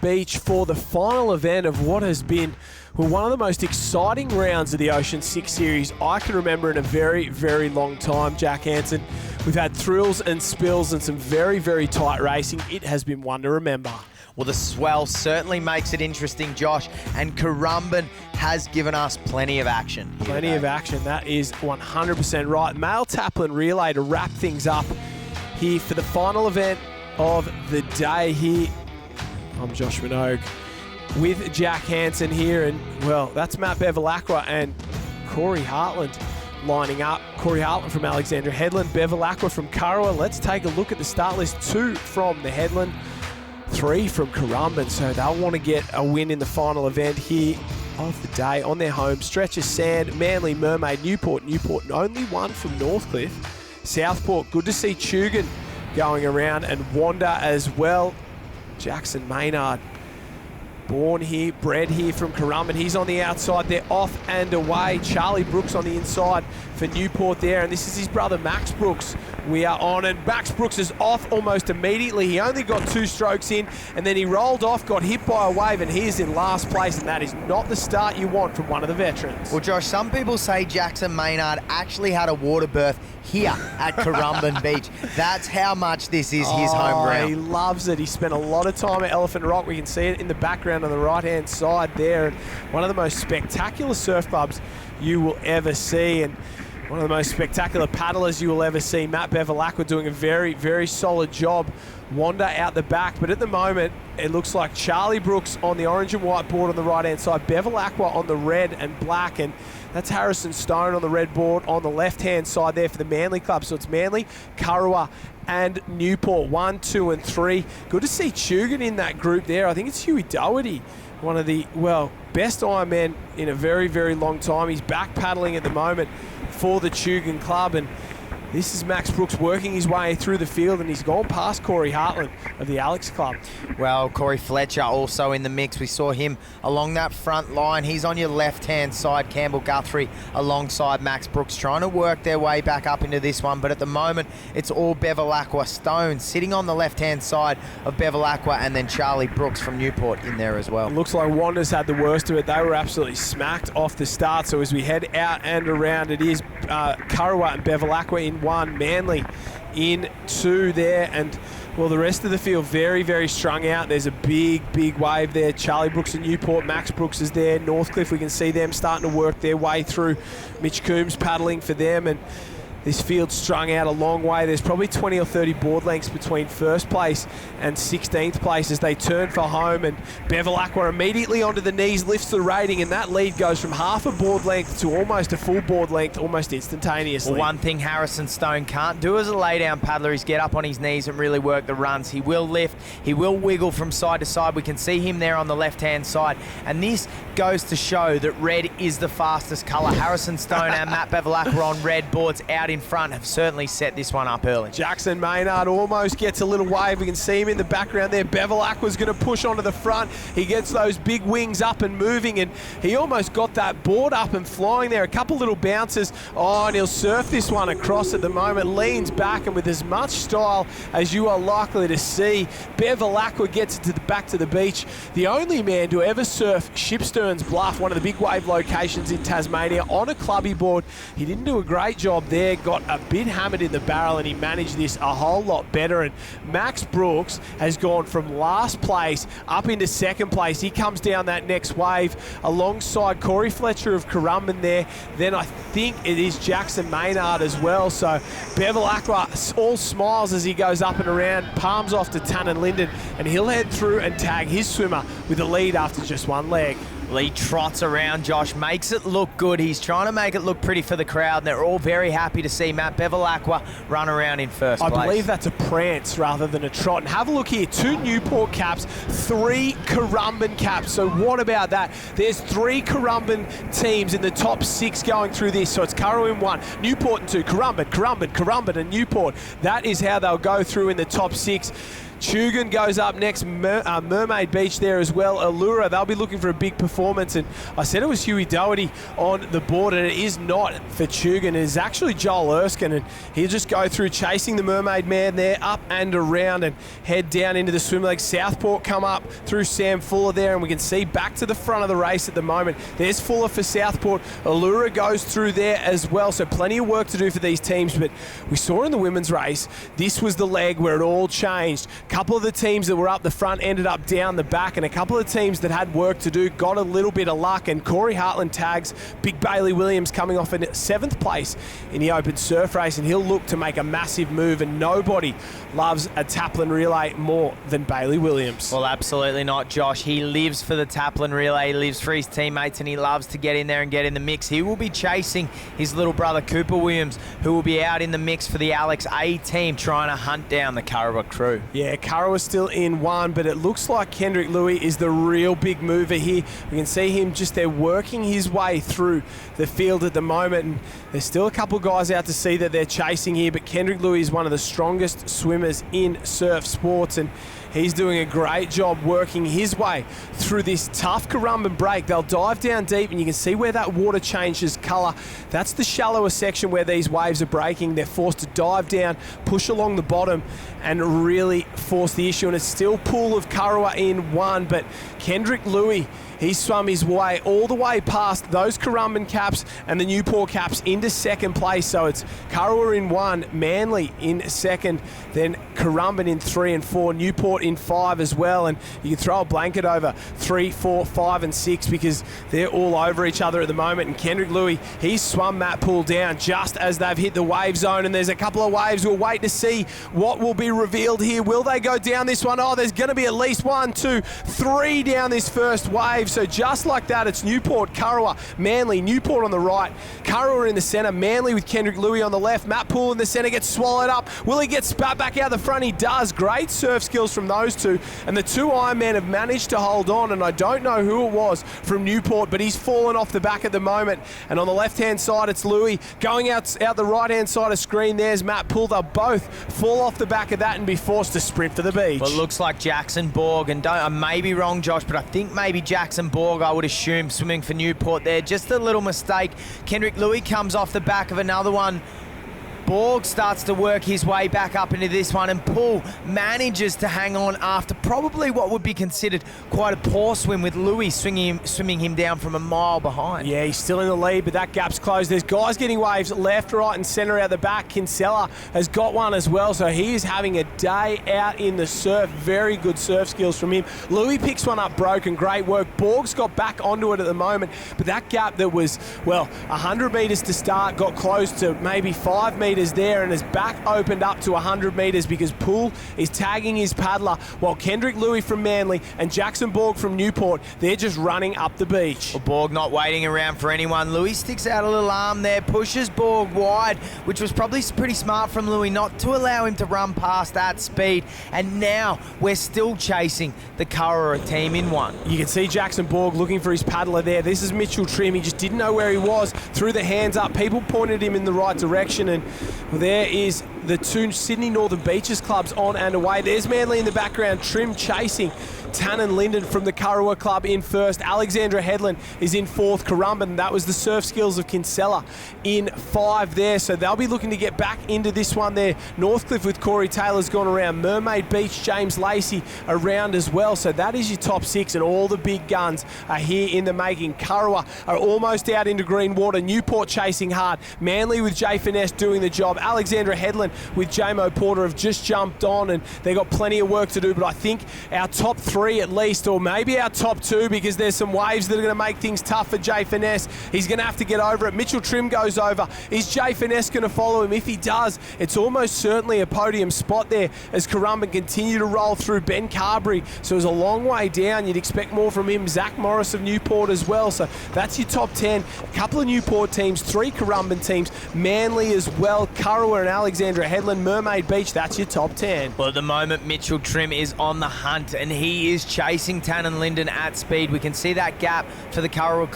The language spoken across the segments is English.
Beach for the final event of what has been one of the most exciting rounds of the Ocean6 series I can remember in a very, very long time, Jack Hansen. We've had thrills and spills and some very, very tight racing. It has been one to remember. Well, the swell certainly makes it interesting, Josh, and Currumbin has given us plenty of action. Plenty of action, that is 100% right. Male Taplin relay to wrap things up here for the final event of the day here. I'm Josh Minogue with Jack Hansen here, and well, that's Matt Bevilacqua and Corey Hartland lining up. Corey Hartland from Alexandra Headland, Bevilacqua from Kurrawa. Let's take a look at the start list. 2 from the Headland, 3 from Currumbin, so they'll want to get a win in the final event here of the day on their home stretch of sand. Manly, Mermaid, Newport, and only 1 from Northcliffe. Southport, good to see Tugun going around, and Wanda as well. Jackson Maynard, born here, bred here from Currumbin. He's on the outside. They're off and away. Charlie Brooks on the inside for Newport there, and this is his brother Max Brooks. We are on, and Max Brooks is off almost immediately. He only got 2 strokes in, and then he rolled off, got hit by a wave, and he is in last place, and that is not the start you want from one of the veterans. Well, Josh, some people say Jackson Maynard actually had a water berth here at Currumbin Beach. That's how much this is his home ground. He loves it. He spent a lot of time at Elephant Rock. We can see it in the background on the right-hand side there. And one of the most spectacular surf clubs you will ever see, and one of the most spectacular paddlers you will ever see. Matt Bevilacqua doing a very, very solid job. Wanda out the back, but at the moment, it looks like Charlie Brooks on the orange and white board on the right-hand side, Bevilacqua on the red and black, and that's Harrison Stone on the red board on the left-hand side there for the Manly club. So it's Manly, Kurrawa, and Newport, 1, 2, and 3. Good to see Tugun in that group there. I think it's Huey Doherty, one of the, well, best Ironmen in a very, very long time. He's back paddling at the moment for the Tugun club, and this is Max Brooks working his way through the field, and he's gone past Corey Hartland of the Alex Club. Well, Corey Fletcher also in the mix. We saw him along that front line. He's on your left-hand side, Campbell Guthrie alongside Max Brooks, trying to work their way back up into this one. But at the moment, it's all Bevilacqua. Stone sitting on the left-hand side of Bevilacqua, and then Charlie Brooks from Newport in there as well. It looks like Wanda's had the worst of it. They were absolutely smacked off the start. So as we head out and around, it is Kurrawa and Bevilacqua in 1, Manly in 2 there, and well, the rest of the field very, very strung out. There's a big, big wave there. Charlie Brooks and Newport, Max Brooks is there. Northcliffe, we can see them starting to work their way through. Mitch Coombs paddling for them, and this field's strung out a long way. There's probably 20 or 30 board lengths between first place and 16th place as they turn for home, and Bevilacqua immediately onto the knees, lifts the rating, and that lead goes from half a board length to almost a full board length almost instantaneously. Well, one thing Harrison Stone can't do as a lay-down paddler is get up on his knees and really work the runs. He will lift, he will wiggle from side to side. We can see him there on the left-hand side, and this goes to show that red is the fastest colour. Harrison Stone and Matt Bevilacqua on red boards out in front have certainly set this one up early. Jackson Maynard almost gets a little wave. We can see him in the background there. Bevilacqua's going to push onto the front. He gets those big wings up and moving, and he almost got that board up and flying there. A couple little bounces. Oh, and he'll surf this one across at the moment. Leans back, and with as much style as you are likely to see, Bevilacqua gets it to the back to the beach. The only man to ever surf Shipsterns Bluff, one of the big wave locations in Tasmania, on a clubby board. He didn't do a great job there. Got a bit hammered in the barrel, and he managed this a whole lot better. And Max Brooks has gone from last place up into 2nd place. He comes down that next wave alongside Corey Fletcher of Currumbin there. Then I think it is Jackson Maynard as well. So Bevilacqua all smiles as he goes up and around, palms off to Tannen Linden, and he'll head through and tag his swimmer with a lead after just 1 leg. Lee trots around, Josh, makes it look good. He's trying to make it look pretty for the crowd, and they're all very happy to see Matt Bevilacqua run around in first place. I believe that's a prance rather than a trot. And have a look here, 2 Newport caps, 3 Currumbin caps. So what about that? There's 3 Currumbin teams in the top 6 going through this. So it's Kurrawa in 1, Newport in 2, Currumbin, and Newport. That is how they'll go through in the top 6. Tugun goes up next, Mermaid Beach there as well. Allura, they'll be looking for a big performance. And I said it was Huey Doherty on the board, and it is not for Tugun. It is actually Joel Erskine, and he'll just go through chasing the Mermaid Man there, up and around, and head down into the swim leg. Southport come up through Sam Fuller there, and we can see back to the front of the race at the moment. There's Fuller for Southport. Allura goes through there as well, so plenty of work to do for these teams. But we saw in the women's race, this was the leg where it all changed. A couple of the teams that were up the front ended up down the back, and a couple of teams that had work to do got a little bit of luck, and Corey Hartland tags Big Bailey Williams coming off in 7th place in the open surf race, and he'll look to make a massive move, and nobody loves a Taplin relay more than Bailey Williams. Well, absolutely not, Josh. He lives for the Taplin relay, he lives for his teammates, and he loves to get in there and get in the mix. He will be chasing his little brother Cooper Williams, who will be out in the mix for the Alex A team, trying to hunt down the Kurrawa crew. Yeah, Kurrawa's still in one, but it looks like Kendrick Louis is the real big mover here. We can see him just there working his way through the field at the moment, and there's still a couple of guys out to see that they're chasing here, but Kendrick Louis is one of the strongest swimmers in surf sports, and he's doing a great job working his way through this tough Currumbin break. They'll dive down deep, and you can see where that water changes colour. That's the shallower section where these waves are breaking. They're forced to dive down, push along the bottom, and really force the issue. And it's still pool of Kurrawa in one, but Kendrick Louis, he swum his way all the way past those Currumbin caps and the Newport caps into 2nd place. So it's Kurrawa in 1, Manly in 2nd, then Currumbin in 3 and 4, Newport in 5 as well. And you can throw a blanket over 3, 4, 5 and 6 because they're all over each other at the moment. And Kendrick Louis, he's swum that pool down just as they've hit the wave zone. And there's a couple of waves. We'll wait to see what will be revealed here. Will they go down this one? Oh, there's going to be at least 1, 2, 3 down this first wave. So just like that, it's Newport, Kurrawa, Manly, Newport on the right, Kurrawa in the centre, Manly with Kendrick Louis on the left. Matt Poole in the centre gets swallowed up. Will he get spat back out the front? He does. Great surf skills from those two. And the two Ironmen have managed to hold on, and I don't know who it was from Newport, but he's fallen off the back at the moment. And on the left-hand side, it's Louis. Going out the right-hand side of screen, there's Matt Poole. They'll both fall off the back of that and be forced to sprint for the beach. Well, it looks like Jackson Borg, and I may be wrong, Josh, but I think maybe Jackson Borg, I would assume, swimming for Newport there. Just a little mistake. Kendrick Louis comes off the back of another one. Borg starts to work his way back up into this one, and Poole manages to hang on after probably what would be considered quite a poor swim, with Louis swimming him down from a mile behind. Yeah, he's still in the lead, but that gap's closed. There's guys getting waves left, right and centre out the back. Kinsella has got one as well, so he is having a day out in the surf. Very good surf skills from him. Louis picks one up broken. Great work. Borg's got back onto it at the moment, but that gap that was, well, 100 metres to start got close to maybe 5 metres there, and has back opened up to 100 metres because Poole is tagging his paddler, while Kendrick Louis from Manly and Jackson Borg from Newport, they're just running up the beach. Well, Borg not waiting around for anyone. Louis sticks out a little arm there, pushes Borg wide, which was probably pretty smart from Louis not to allow him to run past that speed. And now we're still chasing the Kurrawa team in 1. You can see Jackson Borg looking for his paddler there. This is Mitchell Trim. He just didn't know where he was. Threw the hands up. People pointed him in the right direction, and well, there is the two Sydney Northern Beaches clubs on and away. There's Manly in the background, Trim chasing Tannen Linden from the Kurrawa club in first. Alexandra Headland is in 4th. Currumbin, that was the surf skills of Kinsella, in 5 there. So they'll be looking to get back into this one there. Northcliffe with Corey Taylor's gone around. Mermaid Beach, James Lacey around as well. So that is your top 6, and all the big guns are here in the making. Kurrawa are almost out into green water. Newport chasing hard. Manly with Jay Finesse doing the job. Alexandra Headland with Jamo Porter have just jumped on, and they've got plenty of work to do, but I think our top 3 at least, or maybe our top 2, because there's some waves that are going to make things tough for Jay Finesse. He's going to have to get over it. Mitchell Trim goes over. Is Jay Finesse going to follow him? If he does, it's almost certainly a podium spot there as Currumbin continue to roll through. Ben Carberry, so it's a long way down. You'd expect more from him. Zach Morris of Newport as well. So that's your top 10. A couple of Newport teams, 3 Currumbin teams, Manly as well, Kurrawa and Alexandra Headland, Mermaid Beach. That's your top 10. Well, at the moment, Mitchell Trim is on the hunt, and he he is chasing Tannen Linden at speed. We can see that gap for the Kurrawa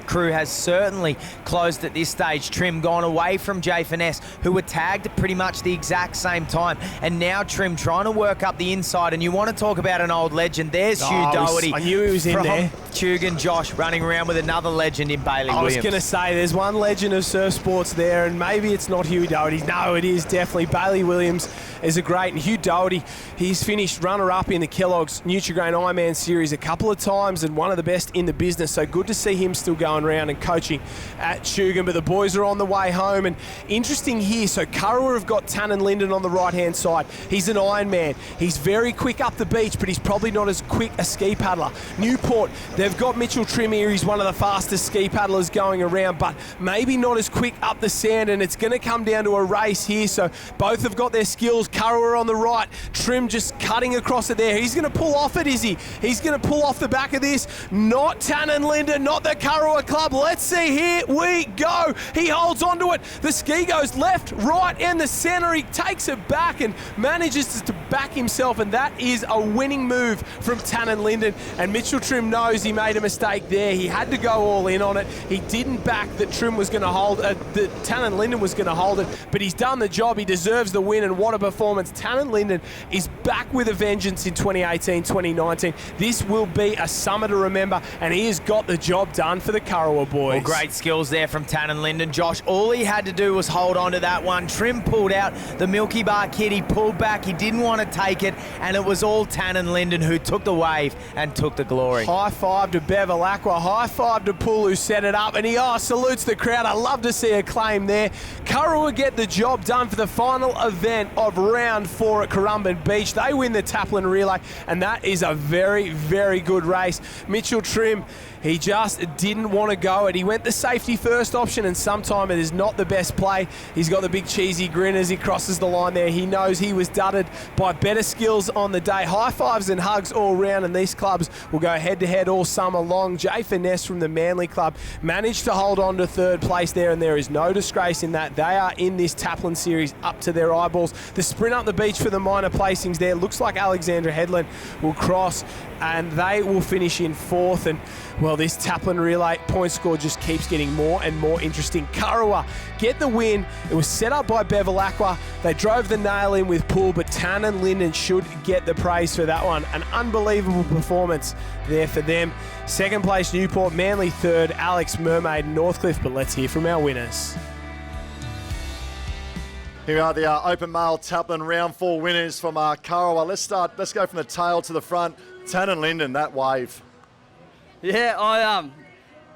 crew has certainly closed at this stage. Trim gone away from Jay Finesse, who were tagged at pretty much the exact same time. And now Trim trying to work up the inside. And you want to talk about an old legend. There's Hugh Doherty. I knew he was in there. Tugan Josh running around with another legend in Bailey Williams. I was going to say, there's one legend of surf sports there, and maybe it's not Hugh Doherty. No, it is definitely. Bailey Williams is a great, and Hugh Doherty, he's finished runner-up in the Kellogg's Nutrigrain Ironman series a couple of times and one of the best in the business, so good to see him still going around and coaching at Tugan. But the boys are on the way home, and interesting here, so Kurrawa have got Tannen Linden on the right-hand side. He's an Ironman. He's very quick up the beach, but he's probably not as quick a ski paddler. Newport, they've got Mitchell Trim here. He's one of the fastest ski paddlers going around, but maybe not as quick up the sand, and it's going to come down to a race here. So both have got their skills. Kurrawa on the right, Trim just cutting across it there. He's going to pull off it, is he? He's going to pull off the back of this. Not Tannen Linden, not the Kurrawa Club. Let's see, here we go. He holds onto it. The ski goes left, right, and the center. He takes it back and manages to back himself, and that is a winning move from Tannen Linden. And Mitchell Trim knows he made a mistake there. He had to go all in on it. He didn't back that Trim was going to hold, that Tannen Linden was going to hold it, but he's done the job. He deserves the win, and what a performance. Tannen Linden is back with a vengeance in 2018, 2019. This will be a summer to remember, and he has got the job done for the Kurrawa boys. Well, great skills there from Tannen Linden, Josh. All he had to do was hold on to that one. Trim pulled out the Milky Bar kid. He pulled back. He didn't want to take it, and it was all Tannen Linden who took the wave and took the glory. High five to Bevel Aqua, high five to Poole who set it up, and he salutes the crowd. I love to see a claim there. Kurrawa get the job done for the final event of round 4 at Currumbin Beach. They win the Taplin relay, and that is a very, very good race. Mitchell Trim, he just didn't want to go it. He went the safety first option, and sometimes it is not the best play. He's got the big cheesy grin as he crosses the line there. He knows he was dudded by better skills on the day. High fives and hugs all round, and these clubs will go head-to-head all summer long. Jay Finesse from the Manly Club managed to hold on to third place there, and there is no disgrace in that. They are in this Taplin series up to their eyeballs. The sprint up the beach for the minor placings there. Looks like Alexandra Headland will cross, and they will finish in 4th. And well, this Taplin relay point score just keeps getting more and more interesting. Kurrawa get the win. It was set up by Bevel Aqua. They drove the nail in with Poole, but Tannen Linden should get the praise for that one. An unbelievable performance there for them. Second place Newport, Manly third, Alex, Mermaid, Northcliffe. But let's hear from our winners. Here are the Open Mail Taplin round 4 winners from Kurrawa. Let's go from the tail to the front. Tannen Linden, that wave. Yeah,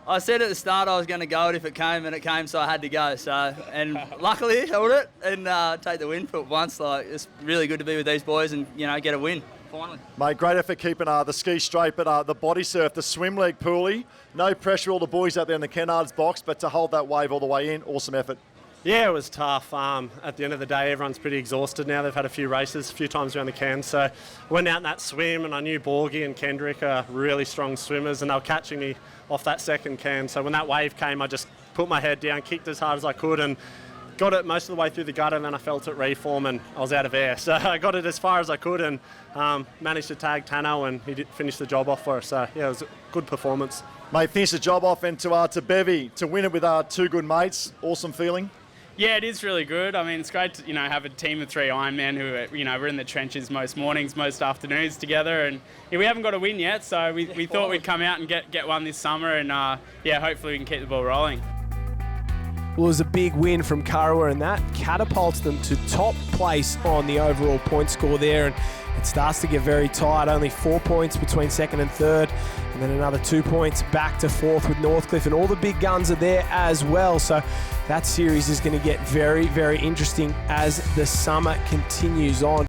I said at the start I was going to go it if it came, and it came, so I had to go. So, and luckily held it and take the win for once. Like, it's really good to be with these boys and get a win finally. Mate, great effort keeping the ski straight, but the body surf, the swim leg pulley, no pressure. All the boys out there in the Kennards box, but to hold that wave all the way in, awesome effort. Yeah, it was tough. At the end of the day, everyone's pretty exhausted now. They've had a few races, a few times around the Cairns. So went out in that swim, and I knew Borgie and Kendrick are really strong swimmers, and they were catching me off that second Cairn. So when that wave came, I just put my head down, kicked as hard as I could, and got it most of the way through the gutter, and then I felt it reform, and I was out of air. So I got it as far as I could, and managed to tag Tano, and he did finish the job off for us. So yeah, it was a good performance. Mate, finish the job off, and to Bevy, to win it with two good mates, awesome feeling. Yeah, it is really good. I mean, it's great to, have a team of 3 Ironmen who are, we're in the trenches most mornings, most afternoons together, and we haven't got a win yet, so we thought we'd come out and get one this summer, and hopefully we can keep the ball rolling. Well, it was a big win from Kurrawa, and that catapults them to top place on the overall point score there, and it starts to get very tight. Only 4 points between second and third, and then another 2 points back to 4th with Northcliffe, and all the big guns are there as well. So that series is going to get very, very interesting as the summer continues on.